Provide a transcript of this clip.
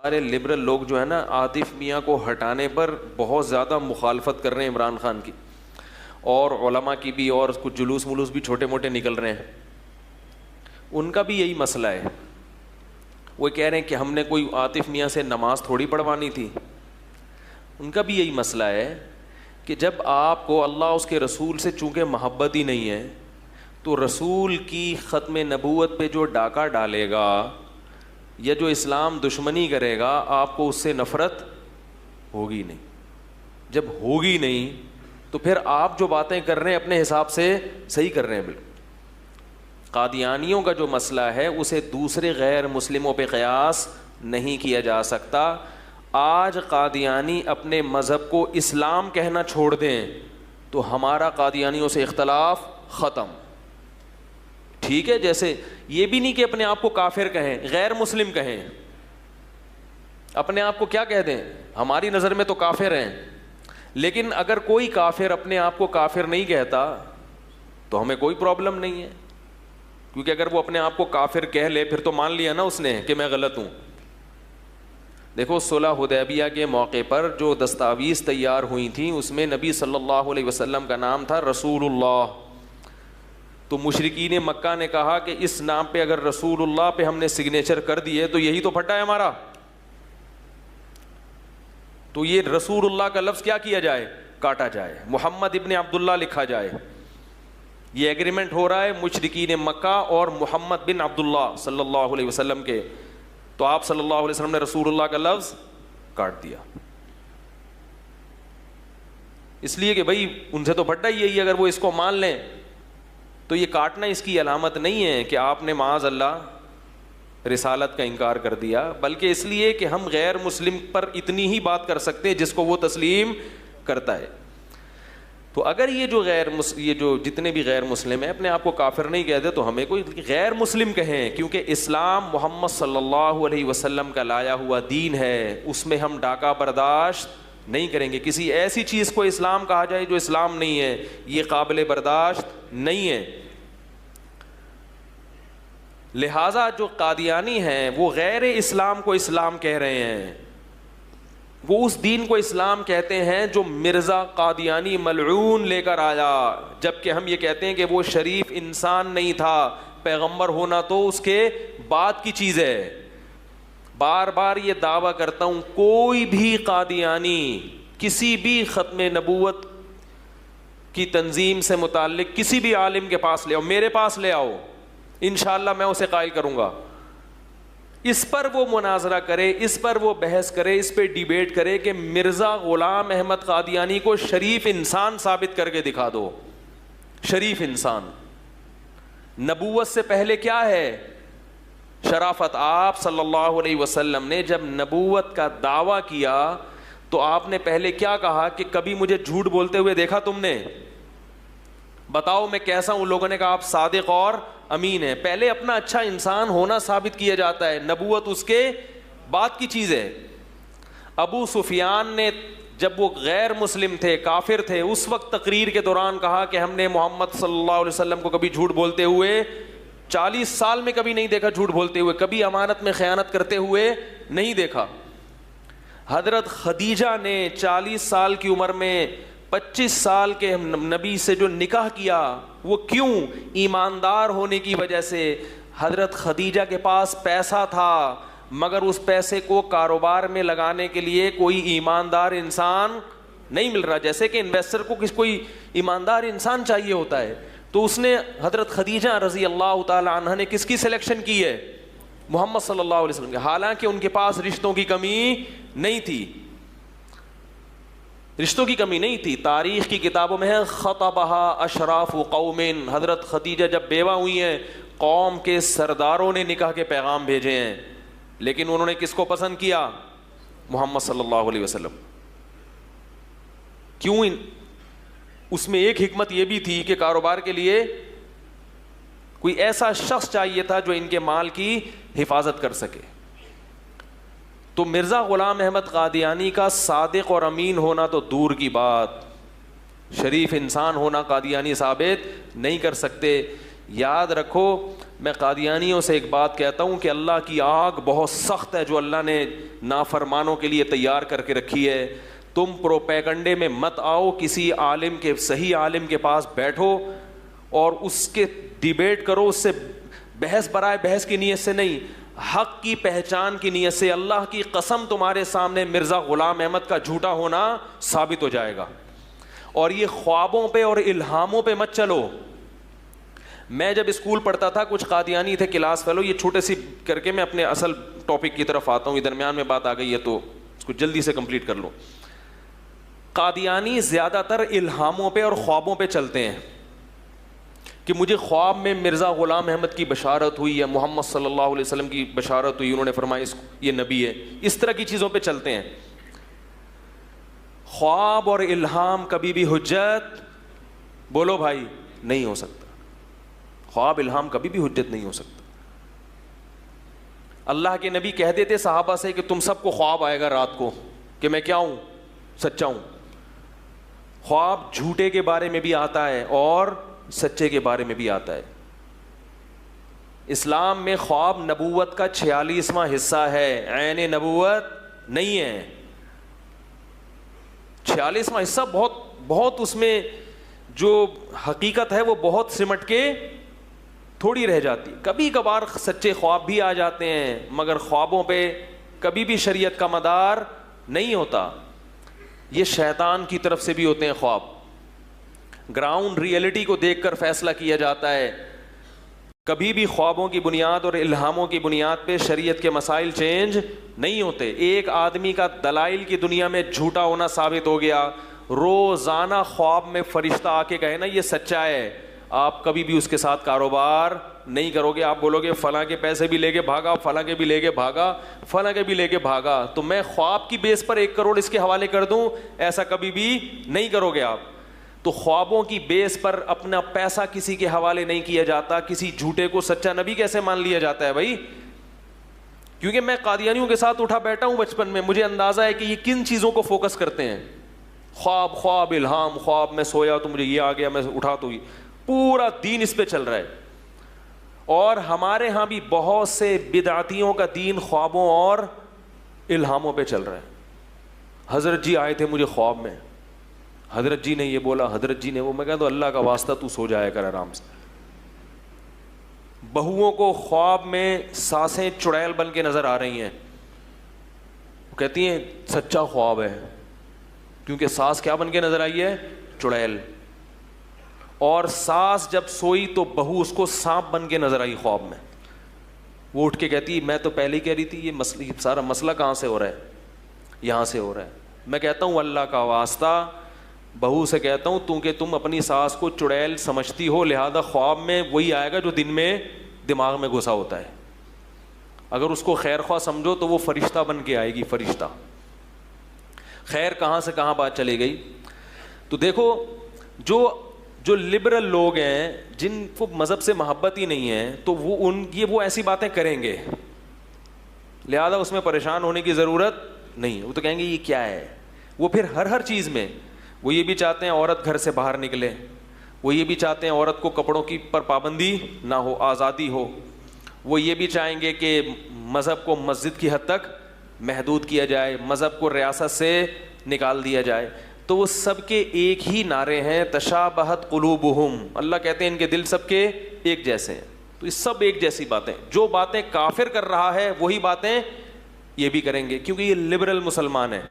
سارے لبرل لوگ جو ہے نا عاطف میاں کو ہٹانے پر بہت زیادہ مخالفت کر رہے ہیں عمران خان کی, اور علماء کی بھی, اور کچھ جلوس ملوس بھی چھوٹے موٹے نکل رہے ہیں. ان کا بھی یہی مسئلہ ہے. وہ کہہ رہے ہیں کہ ہم نے کوئی عاطف میاں سے نماز تھوڑی پڑھوانی تھی. ان کا بھی یہی مسئلہ ہے کہ جب آپ کو اللہ اس کے رسول سے چونکہ محبت ہی نہیں ہے, تو رسول کی ختم نبوت پہ جو ڈاکہ ڈالے گا یا جو اسلام دشمنی کرے گا, آپ کو اس سے نفرت ہوگی نہیں. جب ہوگی نہیں تو پھر آپ جو باتیں کر رہے ہیں اپنے حساب سے صحیح کر رہے ہیں. بالکل قادیانیوں کا جو مسئلہ ہے اسے دوسرے غیر مسلموں پہ قیاس نہیں کیا جا سکتا. آج قادیانی اپنے مذہب کو اسلام کہنا چھوڑ دیں تو ہمارا قادیانیوں سے اختلاف ختم. ٹھیک ہے, جیسے یہ بھی نہیں کہ اپنے آپ کو کافر کہیں, غیر مسلم کہیں. اپنے آپ کو کیا کہہ دیں, ہماری نظر میں تو کافر ہیں, لیکن اگر کوئی کافر اپنے آپ کو کافر نہیں کہتا تو ہمیں کوئی پرابلم نہیں ہے, کیونکہ اگر وہ اپنے آپ کو کافر کہہ لے پھر تو مان لیا نا اس نے کہ میں غلط ہوں. دیکھو صلح حدیبیہ کے موقع پر جو دستاویز تیار ہوئی تھیں اس میں نبی صلی اللہ علیہ وسلم کا نام تھا رسول اللہ. تو مشرکین مکہ نے کہا کہ اس نام پہ اگر رسول اللہ پہ ہم نے سگنیچر کر دیے تو یہی تو پھٹا ہے ہمارا, تو یہ رسول اللہ کا لفظ کیا کیا جائے, کاٹا جائے, محمد ابن عبداللہ لکھا جائے. یہ ایگریمنٹ ہو رہا ہے مشرکین مکہ اور محمد بن عبداللہ صلی اللہ علیہ وسلم کے. تو آپ صلی اللہ علیہ وسلم نے رسول اللہ کا لفظ کاٹ دیا, اس لیے کہ بھائی ان سے تو پھٹا ہی یہی, اگر وہ اس کو مان لیں تو یہ کاٹنا اس کی علامت نہیں ہے کہ آپ نے معاذ اللہ رسالت کا انکار کر دیا, بلکہ اس لیے کہ ہم غیر مسلم پر اتنی ہی بات کر سکتے ہیں جس کو وہ تسلیم کرتا ہے. تو اگر یہ جو جتنے بھی غیر مسلم ہیں اپنے آپ کو کافر نہیں کہتے تو ہمیں کوئی غیر مسلم کہیں, کیونکہ اسلام محمد صلی اللہ علیہ وسلم کا لایا ہوا دین ہے, اس میں ہم ڈاکہ برداشت نہیں کریں گے. کسی ایسی چیز کو اسلام کہا جائے جو اسلام نہیں ہے, یہ قابل برداشت نہیں ہے. لہٰذا جو قادیانی ہیں وہ غیر اسلام کو اسلام کہہ رہے ہیں, وہ اس دین کو اسلام کہتے ہیں جو مرزا قادیانی ملعون لے کر آیا, جبکہ ہم یہ کہتے ہیں کہ وہ شریف انسان نہیں تھا, پیغمبر ہونا تو اس کے بعد کی چیز ہے. بار بار یہ دعویٰ کرتا ہوں, کوئی بھی قادیانی کسی بھی ختم نبوت کی تنظیم سے متعلق کسی بھی عالم کے پاس لے آؤ, میرے پاس لے آؤ, انشاءاللہ میں اسے قائل کروں گا. اس پر وہ مناظرہ کرے, اس پر وہ بحث کرے, اس پہ ڈیبیٹ کرے کہ مرزا غلام احمد قادیانی کو شریف انسان ثابت کر کے دکھا دو. شریف انسان, نبوت سے پہلے کیا ہے شرافت. آپ صلی اللہ علیہ وسلم نے جب نبوت کا دعویٰ کیا تو آپ نے پہلے کیا کہا کہ کبھی مجھے جھوٹ بولتے ہوئے دیکھا تم نے, بتاؤ میں کیسا ہوں. لوگوں نے کہا آپ صادق اور امین ہیں. پہلے اپنا اچھا انسان ہونا ثابت کیا جاتا ہے, نبوت اس کے بعد کی چیز ہے. ابو سفیان نے جب وہ غیر مسلم تھے, کافر تھے, اس وقت تقریر کے دوران کہا کہ ہم نے محمد صلی اللہ علیہ وسلم کو کبھی جھوٹ بولتے ہوئے 40 سال میں کبھی نہیں دیکھا, جھوٹ بولتے ہوئے, کبھی امانت میں خیانت کرتے ہوئے نہیں دیکھا. حضرت خدیجہ نے 40 سال کی عمر میں 25 سال کے نبی سے جو نکاح کیا, وہ کیوں؟ ایماندار ہونے کی وجہ سے. حضرت خدیجہ کے پاس پیسہ تھا مگر اس پیسے کو کاروبار میں لگانے کے لیے کوئی ایماندار انسان نہیں مل رہا, جیسے کہ انویسٹر کو کوئی ایماندار انسان چاہیے ہوتا ہے. تو اس نے حضرت خدیجہ رضی اللہ تعالی عنہ نے کس کی سلیکشن کی ہے؟ محمد صلی اللہ علیہ وسلم کے, حالانکہ ان کے پاس رشتوں کی کمی نہیں تھی, رشتوں کی کمی نہیں تھی. تاریخ کی کتابوں میں ہے خطبہا اشراف قوم, حضرت خدیجہ جب بیوہ ہوئی ہیں قوم کے سرداروں نے نکاح کے پیغام بھیجے ہیں, لیکن انہوں نے کس کو پسند کیا؟ محمد صلی اللہ علیہ وسلم. کیوں؟ اس میں ایک حکمت یہ بھی تھی کہ کاروبار کے لیے کوئی ایسا شخص چاہیے تھا جو ان کے مال کی حفاظت کر سکے. تو مرزا غلام احمد قادیانی کا صادق اور امین ہونا تو دور کی بات, شریف انسان ہونا قادیانی ثابت نہیں کر سکتے. یاد رکھو میں قادیانیوں سے ایک بات کہتا ہوں کہ اللہ کی آگ بہت سخت ہے جو اللہ نے نافرمانوں کے لیے تیار کر کے رکھی ہے. تم پروپیگنڈے میں مت آؤ, کسی عالم کے, صحیح عالم کے پاس بیٹھو اور اس کے ڈیبیٹ کرو, اس سے بحث برائے بحث کی نیت سے نہیں, حق کی پہچان کی نیت سے. اللہ کی قسم تمہارے سامنے مرزا غلام احمد کا جھوٹا ہونا ثابت ہو جائے گا. اور یہ خوابوں پہ اور الہاموں پہ مت چلو. میں جب اسکول پڑھتا تھا, کچھ قادیانی تھے کلاس فیلو, یہ چھوٹے سی کر کے میں اپنے اصل ٹاپک کی طرف آتا ہوں, یہ درمیان میں بات آ گئی ہے تو اس کو جلدی سے کمپلیٹ کر لو. قادیانی زیادہ تر الہاموں پہ اور خوابوں پہ چلتے ہیں کہ مجھے خواب میں مرزا غلام احمد کی بشارت ہوئی یا محمد صلی اللہ علیہ وسلم کی بشارت ہوئی, انہوں نے فرمایا یہ نبی ہے. اس طرح کی چیزوں پہ چلتے ہیں. خواب اور الہام کبھی بھی حجت, بولو بھائی, نہیں ہو سکتا. خواب الہام کبھی بھی حجت نہیں ہو سکتا. اللہ کے نبی کہہ دیتے صحابہ سے کہ تم سب کو خواب آئے گا رات کو کہ میں کیا ہوں, سچا ہوں. خواب جھوٹے کے بارے میں بھی آتا ہے اور سچے کے بارے میں بھی آتا ہے. اسلام میں خواب نبوت کا 46واں حصہ ہے, عین نبوت نہیں ہے. 46واں حصہ بہت اس میں جو حقیقت ہے وہ بہت سمٹ کے تھوڑی رہ جاتی. کبھی کبھار سچے خواب بھی آ جاتے ہیں, مگر خوابوں پہ کبھی بھی شریعت کا مدار نہیں ہوتا. یہ شیطان کی طرف سے بھی ہوتے ہیں خواب. گراؤنڈ ریئلٹی کو دیکھ کر فیصلہ کیا جاتا ہے. کبھی بھی خوابوں کی بنیاد اور الہاموں کی بنیاد پہ شریعت کے مسائل چینج نہیں ہوتے. ایک آدمی کا دلائل کی دنیا میں جھوٹا ہونا ثابت ہو گیا, روزانہ خواب میں فرشتہ آ کے کہے نا یہ سچا ہے, آپ کبھی بھی اس کے ساتھ کاروبار نہیں کرو گے. آپ بولو گے فلاں کے پیسے بھی لے کے بھاگا, فلاں کے بھی لے کے بھاگا, فلاں کے بھی لے کے بھاگا, تو میں خواب کی بیس پر 1 کروڑ اس کے حوالے کر دوں, ایسا کبھی بھی نہیں کرو گے آپ. تو خوابوں کی بیس پر اپنا پیسہ کسی کے حوالے نہیں کیا جاتا. کسی جھوٹے کو سچا نبی کیسے مان لیا جاتا ہے بھائی؟ کیونکہ میں قادیانیوں کے ساتھ اٹھا بیٹھا ہوں بچپن میں, مجھے اندازہ ہے کہ یہ کن چیزوں کو فوکس کرتے ہیں. خواب الہام, خواب میں سویا تو مجھے یہ آ گیا, میں اٹھا تو یہ پورا دین اس پہ چل رہا ہے. اور ہمارے ہاں بھی بہت سے بدعتیوں کا دین خوابوں اور الہاموں پہ چل رہا ہے. حضرت جی آئے تھے مجھے خواب میں, حضرت جی نے یہ بولا, حضرت جی نے وہ. میں کہا تو اللہ کا واسطہ تو سو جایا کر آرام سے. بہوؤں کو خواب میں سانسیں چڑیل بن کے نظر آ رہی ہیں, وہ کہتی ہیں سچا خواب ہے, کیونکہ سانس کیا بن کے نظر آئی ہے, چڑیل. اور ساس جب سوئی تو بہو اس کو سانپ بن کے نظر آئی خواب میں. وہ اٹھ کے کہتی میں تو پہلے ہی کہہ رہی تھی یہ سارا مسئلہ کہاں سے ہو رہا ہے, یہاں سے ہو رہا ہے. میں کہتا ہوں اللہ کا واسطہ, بہو سے کہتا ہوں تو کہ تم اپنی ساس کو چڑیل سمجھتی ہو, لہذا خواب میں وہی آئے گا جو دن میں دماغ میں گھسا ہوتا ہے. اگر اس کو خیر خواہ سمجھو تو وہ فرشتہ بن کے آئے گی, فرشتہ. خیر کہاں سے کہاں بات چلی گئی. تو دیکھو جو لبرل لوگ ہیں جن کو مذہب سے محبت ہی نہیں ہے, تو وہ ایسی باتیں کریں گے, لہذا اس میں پریشان ہونے کی ضرورت نہیں. وہ تو کہیں گے یہ کیا ہے. وہ پھر ہر چیز میں وہ یہ بھی چاہتے ہیں عورت گھر سے باہر نکلے, وہ یہ بھی چاہتے ہیں عورت کو کپڑوں کی پر پابندی نہ ہو, آزادی ہو. وہ یہ بھی چاہیں گے کہ مذہب کو مسجد کی حد تک محدود کیا جائے, مذہب کو ریاست سے نکال دیا جائے. تو وہ سب کے ایک ہی نعرے ہیں, تشابہت قلوبہم. اللہ کہتے ہیں ان کے دل سب کے ایک جیسے ہیں. تو یہ سب ایک جیسی باتیں, جو باتیں کافر کر رہا ہے وہی باتیں یہ بھی کریں گے, کیونکہ یہ لبرل مسلمان ہیں.